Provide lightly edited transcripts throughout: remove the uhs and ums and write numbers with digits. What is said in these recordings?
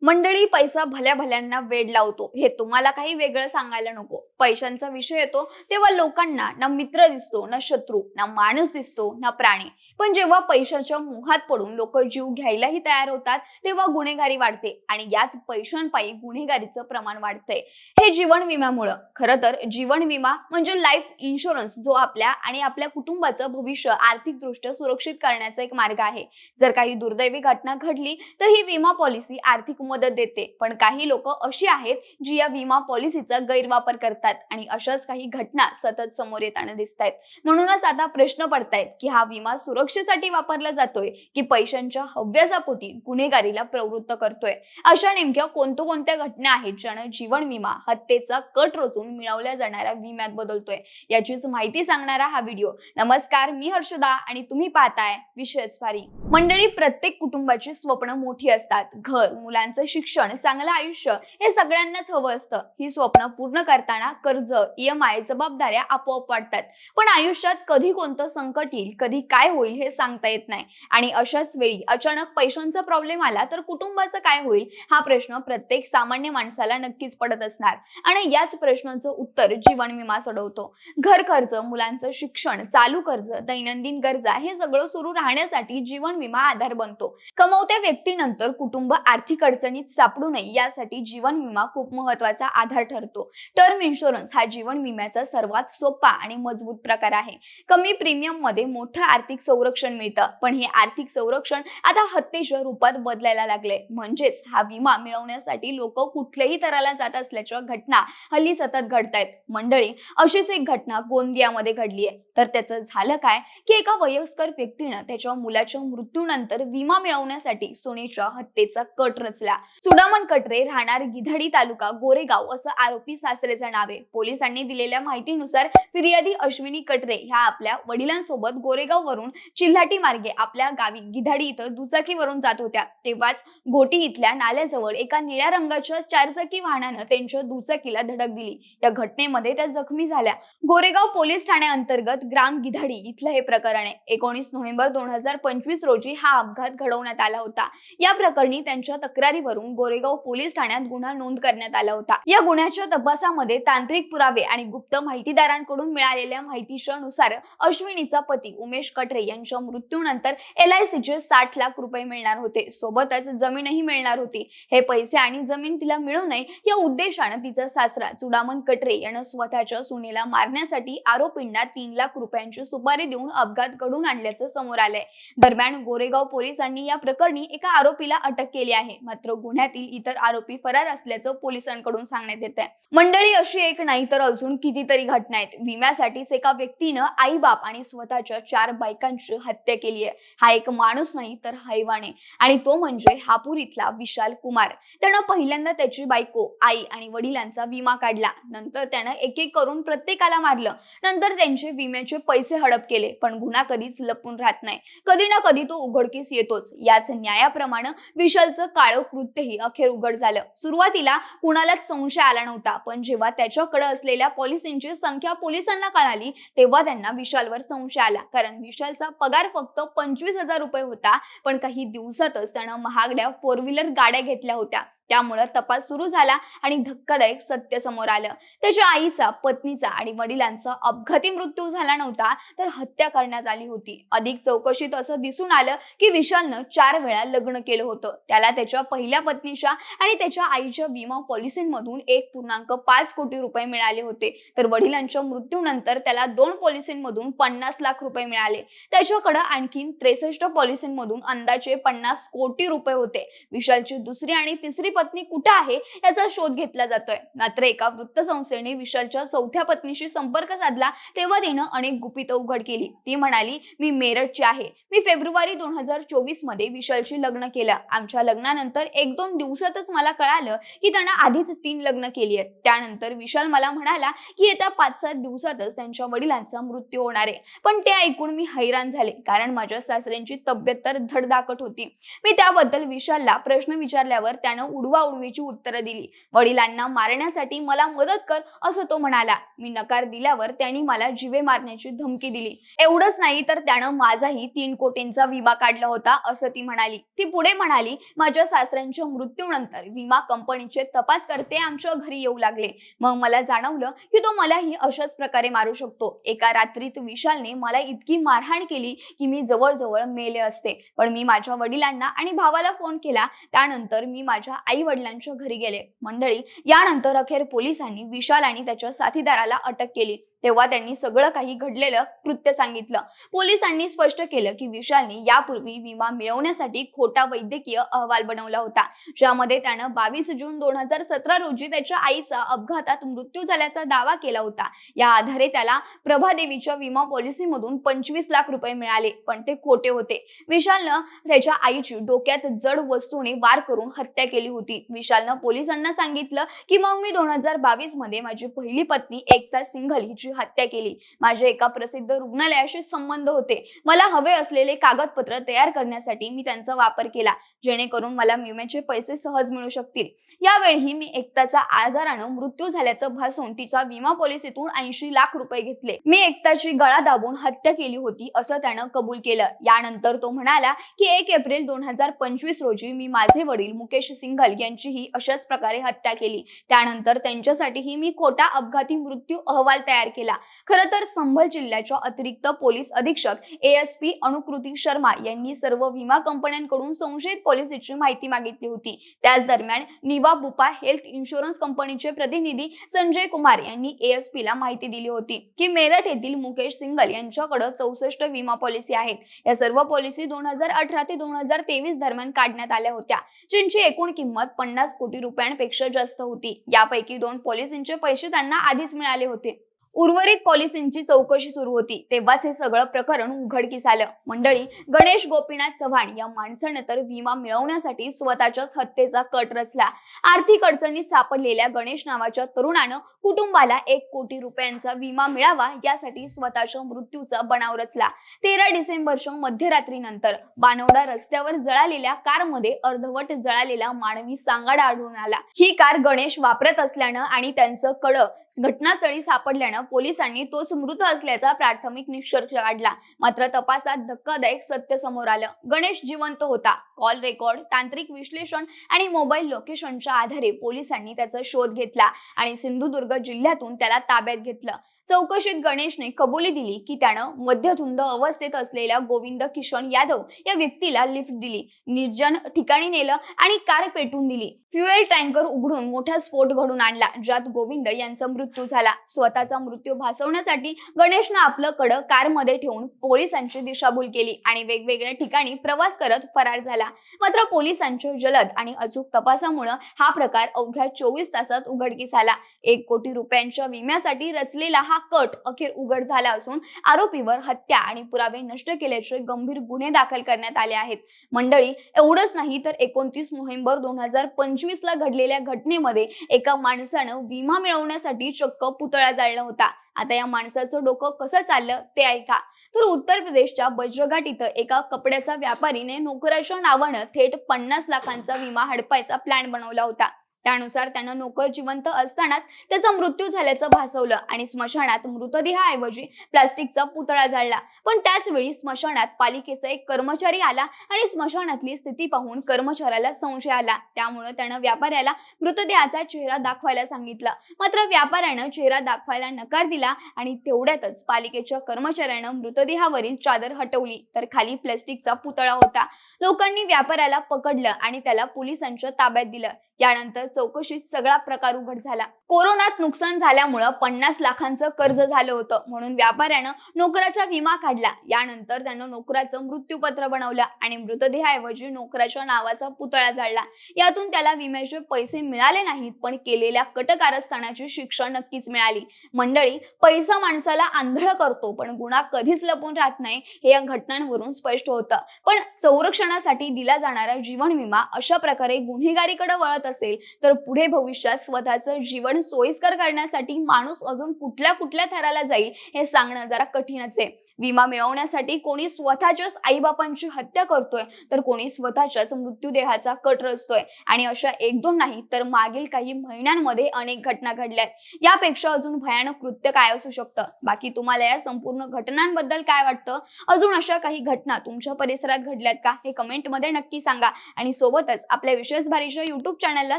मंडळी, पैसा भल्या भल्यांना वेड लावतो हे तुम्हाला काही वेगळं सांगायला नको. पैशांचा विषय येतो तेव्हा लोकांना ना मित्र दिसतो, ना शत्रू, ना माणूस दिसतो, ना प्राणी. पण जेव्हा पैशाच्या मोहात पडून लोक जीव घ्यायलाही तयार होतात तेव्हा गुन्हेगारी वाढते आणि याच पैशांपायी गुन्हेगारीचं प्रमाण वाढतंय. हे जीवन विम्यामुळं. खरं तर जीवन विमा म्हणजे लाईफ इन्शुरन्स, जो आपल्या आणि आपल्या कुटुंबाचं भविष्य आर्थिकदृष्ट्या सुरक्षित करण्याचा एक मार्ग आहे. जर काही दुर्दैवी घटना घडली तर ही विमा पॉलिसी आर्थिक मदत देते. पण काही लोक अशी आहेत जी या विमा पॉलिसीचा गैरवापर करतात आणि अशाच काही घटना सतत समोर येताना दिसतायत. म्हणूनच आता प्रश्न पडतायत की हा विमा सुरक्षेसाठी वापरला जातोय की पैशांच्या हव्यासापोटी गुन्हेगारीला प्रवृत्त करतोय. अशा नेमक्या कोणत्या घटना आहेत ज्याने जीवन विमा हत्येचा कट रचून मिळवल्या जाणाऱ्या विम्यात बदलतोय, याचीच माहिती सांगणारा हा व्हिडिओ. नमस्कार, मी हर्षदा आणि तुम्ही पाहताय विषयच भारी. मंडळी, प्रत्येक कुटुंबाची स्वप्न मोठी असतात. घर, मुलांचं शिक्षण, चांगलं आयुष्य हे सगळ्यांनाच हवं असतं. ही स्वप्न पूर्ण करताना कर्ज, EMI, जबाबदाऱ्या आपोआप वाढतात. पण आयुष्यात कधी कोणतं संकट येईल, कधी काय होईल हे सांगता येत नाही. आणि अशाच वेळी अचानक पैशांचा प्रॉब्लेम आला तर कुटुंबाचं काय होईल, हा प्रश्न प्रत्येक सामान्य माणसाला नक्कीच पडत असणार. आणि याच प्रश्नाचं उत्तर जीवन विमा सोडवतो. घर खर्च, मुलांचं शिक्षण, चालू कर्ज, दैनंदिन गरजा हे सगळं सुरू राहण्यासाठी जीवन विमा आधार बनतो. कमवत्या व्यक्तीनंतर कुटुंब आर्थिक अडचणीत सापडू नये यासाठी जीवन विमा खूप महत्त्वाचा आधार ठरतो. टर्म इन्शुरन्स हा जीवन विम्याचा सर्वात सोपा आणि मजबूत प्रकार आहे. कमी प्रीमियम मध्ये मोठं आर्थिक संरक्षण मिळतं. पण हे आर्थिक संरक्षण आता हत्येच्या रूपात बदलायला लागले. म्हणजेच हा विमा मिळवण्यासाठी लोक कुठल्याही तराला जात असल्याच्या घटना हल्ली सतत घडतायत. मंडळी, अशीच एक घटना गोंदियामध्ये घडली आहे. तर त्याचं झालं काय की एका वयस्कर व्यक्तीनं त्याच्या मुलाच्या मृत्यूनंतर विमा मिळवण्यासाठी सोनेच्या हत्येचा कट रचला. सुदामन कटरे, राहणार गिधाडी तालुका, गोरेगाव असं आरोपी सासरेचं नाव आहे. पोलिसांनी दिलेल्या माहितीनुसार फिर्यादी अश्विनी कटरे ह्या आपल्या वडिलांसोबत गोरेगाव वरून चिल्हाटी मार्गे आपल्या गावी गिधाडी इथं दुचाकीवरून जात होत्या. तेव्हाच घोटी इथल्या नाल्याजवळ एका निळ्या रंगाच्या चारचाकी वाहनानं त्यांच्या दुचाकीला धडक दिली. या घटनेमध्ये त्या जखमी झाल्या. गोरेगाव पोलीस ठाण्याअंतर्गत ग्राम गिधाडी इथलं हे प्रकरण आहे. 19 नोव्हेंबर 2025 रोजी हा अपघात घडवण्यात आला होता. या प्रकरणी त्यांच्या तक्रारीवरून गोरेगाव पोलीस ठाण्यात गुन्हा नोंद करण्यात आला होता. या गुन्ह्याच्या तपासामध्ये तांत्रिक पुरावे आणि गुप्त माहितीदारांकडून मिळालेल्या माहितीच्या नुसार अश्विनीचा पती उमेश कटरे यांच्या मृत्यूनंतर LICचे 60 लाख रुपये मिळणार होते. सोबतच जमीनही मिळणार होती. हे पैसे आणि जमीन तिला मिळू नये या उद्देशाने तिचा सासरा सुदामन कटरे यानं स्वतःच्या सुनेला मारण्यासाठी आरोपींना 3 लाख रुपयांची सुपारी देऊन अपघात घडवून आणल्याचं समोर आलंय. दरम्यान गोरेगाव पोलिसांनी या प्रकरणी एका आरोपीला अटक केली आहे. मात्र गुन्ह्यातील इतर आरोपी फरार असल्याचं पोलिसांकडून सांगण्यात येत आहे. मंडळी, अशी एक नाही तर अजून कितीतरी घटना आहेत. विम्यासाठीच एका व्यक्तीनं आई बाप आणि स्वतःच्या 4 बायकांची हत्या केली आहे. हा एक माणूस नाही तर हैवान आहे आणि तो म्हणजे हापूर इथला विशाल कुमार. त्यानं पहिल्यांदा त्याची बायको, आई आणि वडिलांचा विमा काढला. नंतर त्यानं एक एक करून प्रत्येकाला मारलं. नंतर त्यांचे विम्याचे पैसे हडप केले. पण गुन्हा कधीच लपून राहत नाही. कधी ना कधी तो उघडकीस येतोच. याच न्यायाप्रमाणे विशालचं काळं कृत्यही अखेर उघड झालं. सुरुवातीला कुणालाच संशय आला नव्हता. पण जेव्हा त्याच्याकडे असलेल्या पॉलिसींची संख्या पोलिसांना कळाली तेव्हा त्यांना विशालवर संशय आला. कारण विशालचा पगार फक्त 25,000 रुपये होता. पण काही दिवसातच त्यानं महागड्या 4 व्हीलर गाड्या घेतल्या होत्या. त्यामुळे तपास सुरू झाला आणि धक्कादायक सत्य समोर आलं. त्याच्या आईचा, पत्नीचा आणि वडिलांचा अपघाती मृत्यू झाला नव्हता तर हत्या करण्यात आली होती. अधिक चौकशीत असं दिसून आलं की विशालनं 4 वेळा लग्न केलं होतं. त्याला त्याच्या पहिल्या पत्नीच्या आणि त्याच्या आईच्या विमा पॉलिसींमधून 1.5 कोटी रुपये मिळाले होते. तर वडिलांच्या मृत्यूनंतर त्याला 2 पॉलिसींमधून 50 लाख रुपये मिळाले. त्याच्याकडे आणखी 63 पॉलिसींमधून अंदाजे 50 कोटी रुपये होते. विशालची दुसरी आणि तिसरी पत्नी कुठे आहे याचा शोध घेतला जातोय. मात्र एका वृत्तसंस्थेने विशालच्या चौथ्या पत्नीशी संपर्क साधला तेव्हा तिनं अनेक गुपितं उघड केली. ती म्हणाली, मी मेरठची आहे. मी फेब्रुवारी 2024 मध्ये विशालशी लग्न केलं. आमच्या लग्नानंतर 1-2 दिवसातच मला कळालं की त्यानं आधीच 3 लग्न केली आहेत. त्यानंतर विशाल मला म्हणाला की येत्या 5-7 दिवसातच त्यांच्या वडिलांचा मृत्यू होणार आहे. पण ते ऐकून मी हैराण झाले, कारण माझ्या सासऱ्यांची तब्येत तर धडधाकट होती. मी त्याबद्दल विशालला प्रश्न विचारल्यावर त्यानं उडवाउडवीची उत्तरं दिली. वडिलांना मारण्यासाठी मला मदत कर असं तो म्हणाला. मी नकार दिल्यावर त्यांनी मला जीवे मारण्याची धमकी दिली. एवढंच नाही तर त्यानं माझाही 3 कोटींचा विमा काढला होता असं ती म्हणाली. ती पुढे म्हणाली, माझ्या सासऱ्यांच्या मृत्यूनंतर विमा कंपनीचे तपासकर्ते आमच्या घरी येऊ लागले. मग मला जाणवलं की तो मलाही अशाच प्रकारे मारू शकतो. एका रात्रीत विशालने मला इतकी मारहाण केली की मी जवळजवळ मेले असते. पण मी माझ्या वडिलांना आणि भावाला फोन केला. त्यानंतर मी माझ्या आई वडिलांच्या घरी गेले. मंडळी, यानंतर अखेर पोलिसांनी विशाल आणि त्याच्या साथीदाराला अटक केली. तेव्हा त्यांनी सगळं काही घडलेलं कृत्य सांगितलं. पोलिसांनी स्पष्ट केलं की विशालने यापूर्वी विमा मिळवण्यासाठी खोटा वैद्यकीय अहवाल बनवला होता, ज्यामध्ये त्यानं 22 जून 2017 रोजी त्याच्या आईचा अपघातात मृत्यू झाल्याचा दावा केला होता. या आधारे त्याला प्रभादेवीच्या विमा पॉलिसीमधून 25 लाख रुपये मिळाले, पण ते खोटे होते. विशालनं त्याच्या आईची डोक्यात जड वस्तूने वार करून हत्या केली होती. विशालनं पोलिसांना सांगितलं की मग मी 2022 मध्ये माझी पहिली पत्नी एकता सिंघल हिची हत्या केली. माझे एका प्रसिद्ध रुग्णालयाशी संबंध होते. मला हवे असलेले कागदपत्र तयार करण्यासाठी मी त्यांचा वापर केला, जेणेकरून मला विम्याचे पैसे सहज मिळू शकतील. यावेळी मी एकताचा आजारानं मृत्यू झाल्याचं भासून तिच्या विमा पॉलिसीतून 80 लाख रुपये घेतले. मी एकताची गळा दाबून हत्या केली होती असं त्यानं कबूल केलं. यानंतर तो म्हणाला की 1 एप्रिल 2025 रोजी मी माझे वडील मुकेश सिंघल यांचीही अशाच प्रकारे हत्या केली. त्यानंतर त्यांच्यासाठीही मी खोटा अपघाती मृत्यू अहवाल तयार केला. खरं तर संभल जिल्ह्याच्या अतिरिक्त पोलीस अधीक्षक ASP अनुकृती शर्मा यांनी सर्व विमा कंपन्यांकडून संशयित पॉलिसीची माहिती मागितली होती. त्याच दरम्यान निवा बुपा हेल्थ इन्शुरन्स कंपनीचे प्रतिनिधी संजय कुमार यांनी ASP ला माहिती दिली होती की मेरठ येथील मुकेश सिंघल यांच्याकडे 64 विमा पॉलिसी आहेत. या सर्व पॉलिसी 2018 ते 2023 दरम्यान काढण्यात आल्या होत्या, ज्यांची एकूण किंमत 50 कोटी रुपयांपेक्षा जास्त होती. यापैकी 2 पॉलिसींचे पैसे त्यांना आधीच मिळाले होते. उर्वरित पॉलिसींची चौकशी सुरू होती. तेव्हाच हे सगळं प्रकरण उघडकीस आलं. मंडळी, गणेश गोपीनाथ चव्हाण या माणसाने तर विमा मिळवण्यासाठी स्वतःच्याच हत्येचा कट रचला. आर्थिक अडचणीत सापडलेल्या गणेश नावाच्या तरुणानं कुटुंबाला 1 कोटी रुपयांचा विमा मिळावा यासाठी स्वतःच्या मृत्यूचा बनाव रचला. 13 डिसेंबरच्या मध्यरात्रीनंतर बानवडा रस्त्यावर जळालेल्या कारमध्ये अर्धवट जळालेला मानवी सांगाडा आढळून आला. ही कार गणेश वापरत असल्यानं आणि त्यांचं कड घटनास्थळी सापडल्यानं पोलिसांनी तोच मृत असल्याचा प्राथमिक निष्कर्ष काढला. मात्र तपासात धक्कादायक सत्य समोर आलं. गणेश जिवंत होता. कॉल रेकॉर्ड, तांत्रिक विश्लेषण आणि मोबाईल लोकेशनच्या आधारे पोलिसांनी त्याचा शोध घेतला आणि सिंधुदुर्ग जिल्ह्यातून त्याला ताब्यात घेतलं. चौकशीत गणेशने कबुली दिली की त्यानं मध्यधुंद अवस्थेत असलेल्या गोविंद किशन यादव या व्यक्तीला लिफ्ट दिली, निर्जन ठिकाणी नेलं आणि कार पेटवून दिली. फ्युएल टँकर उघडून मोठा स्फोट घडून आणला, ज्यात गोविंद यांचा मृत्यू झाला. स्वतःचा मृत्यू भासवण्यासाठी गणेशनं आपलं कड कारमध्ये ठेवून पोलिसांची दिशाभूल केली आणि वेगवेगळ्या ठिकाणी प्रवास करत फरार झाला. मात्र पोलिसांच्या जलद आणि अचूक तपासामुळे हा प्रकार अवघ्या 24 तासात उघडकीस आला. 1 कोटी रुपयांच्या विम्यासाठी रचलेला हा कट अखेर उघड झाला असून आरोपीवर हत्या आणि पुरावे नष्ट केल्याचे गंभीर गुन्हे दाखल करण्यात आले आहेत. मंडळी, एवढंच नाही तर 29 नोव्हेंबर 2025 ला घडलेल्या घटनेमध्ये एका माणसानं विमा मिळवण्यासाठी चक्क पुतळा जाळला होता. आता या माणसाचं डोकं कसं चाललं ते ऐका. तर उत्तर प्रदेशच्या बज्रघाट इथं एका कपड्याचा व्यापारीने नोकराच्या नावानं थेट 50 लाखांचा विमा हडपायचा प्लॅन बनवला होता. त्यानुसार त्यानं नोकर जिवंत असतानाच त्याचा मृत्यू झाल्याचं भासवलं आणि स्मशानात मृतदेहाऐवजी प्लास्टिकचा पुतळा जाळला. पण त्याच वेळी स्मशानात पालिकेचा एक कर्मचारी आला आणि स्मशानातली स्थिती पाहून कर्मचाऱ्याला संशय आला. त्यामुळे त्यानं व्यापाऱ्याला मृतदेहाचा चेहरा दाखवायला सांगितलं. मात्र व्यापाऱ्यानं चेहरा दाखवायला नकार दिला आणि तेवढ्यातच पालिकेच्या कर्मचाऱ्यानं मृतदेहावरील चादर हटवली, तर खाली प्लास्टिकचा पुतळा होता. लोकांनी व्यापाऱ्याला पकडलं आणि त्याला पोलिसांच्या ताब्यात दिलं. यानंतर चौकशीत सगळा प्रकार उघड झाला. कोरोनात नुकसान झाल्यामुळे 50 लाखांचं कर्ज झालं होतं, म्हणून व्यापाऱ्यानं नोकराचा विमा काढला. यानंतर त्यानं नोकराचं मृत्यूपत्र बनवलं आणि मृतदेहाऐवजी नोकराच्या नावाचा पुतळा जाळला. यातून त्याला विम्याचे पैसे मिळाले नाहीत, पण केलेल्या कटकारस्थानाची शिक्षा नक्कीच मिळाली. मंडळी, पैसा माणसाला आंधळ करतो, पण गुन्हा कधीच लपून राहत नाही हे या घटनांवरून स्पष्ट होतं. पण संरक्षणासाठी दिला जाणारा जीवन विमा अशा प्रकारे गुन्हेगारीकडे वळत असेल तर पुढे भविष्यात स्वतःचं जीवन सोयीस्कर करण्यासाठी माणूस अजून कुठल्या थराला जाईल हे सांगणं जरा कठीणच आहे. विमा मिळवण्यासाठी कोणी स्वतःच्याच आईबापांची हत्या करतोय, तर कोणी स्वतःच्याच मृत्यूदेहाचा कट रचतोय. आणि अशा एक दोन नाही तर मागील काही महिन्यांमध्ये अनेक घटना घडल्यात. यापेक्षा अजून भयानक कृत्य काय असू शकतं? बाकी तुम्हाला या संपूर्ण घटनांबद्दल काय वाटतं? अजून अशा काही घटना तुमच्या परिसरात घडल्यात का? हे कमेंटमध्ये नक्की सांगा. आणि सोबतच आपल्या विशेष भारीच्या YouTube चॅनलला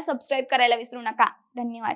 सबस्क्राईब करायला विसरू नका. धन्यवाद.